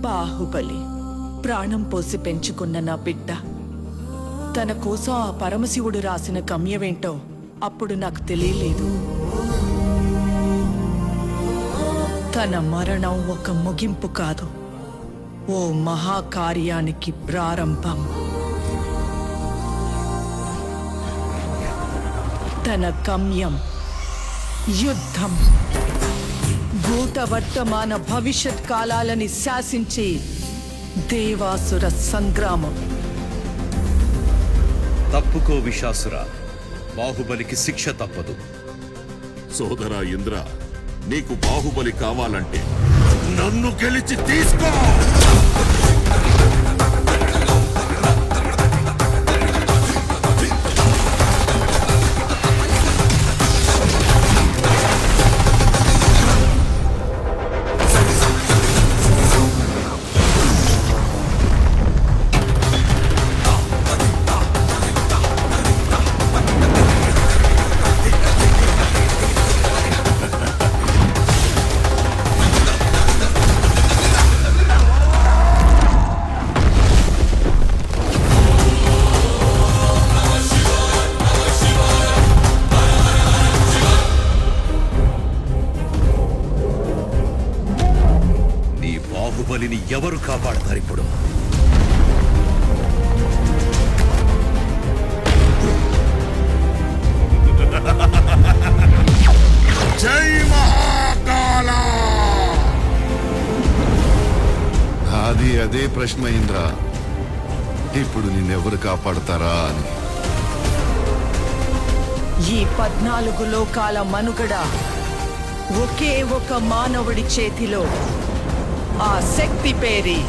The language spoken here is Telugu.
బాహుబలి ప్రాణం పోసి పెంచుకున్న నా బిడ్డ తన కోసం ఆ పరమశివుడు రాసిన గమ్యమేంటో అప్పుడు నాకు తెలియలేదు. తన మరణం ఒక ముగింపు కాదు, ఓ మహాకార్యానికి ప్రారంభం. తన గమ్యం యుద్ధం, భూత వర్తమాన భవిష్యత్ కాలాలని శాసించే దేవాసుర సంగ్రామం. తప్పుకో విశాసుర, బాహుబలికి శిక్ష తప్పదు. సోదరా ఇంద్ర, నీకు బాహుబలి కావాలంటే నన్ను గెలిచి తీసుకో. బాహుబలిని ఎవరు కాపాడతారు ఇప్పుడు? జై మహాకాల! అది అదే ప్రశ్న ఇంద్ర, ఇప్పుడు నిన్నెవరు కాపాడతారా అని. ఈ 14 లోకాల మనుగడ ఒకే ఒక మానవుడి చేతిలో. ఆ శక్తి పేరి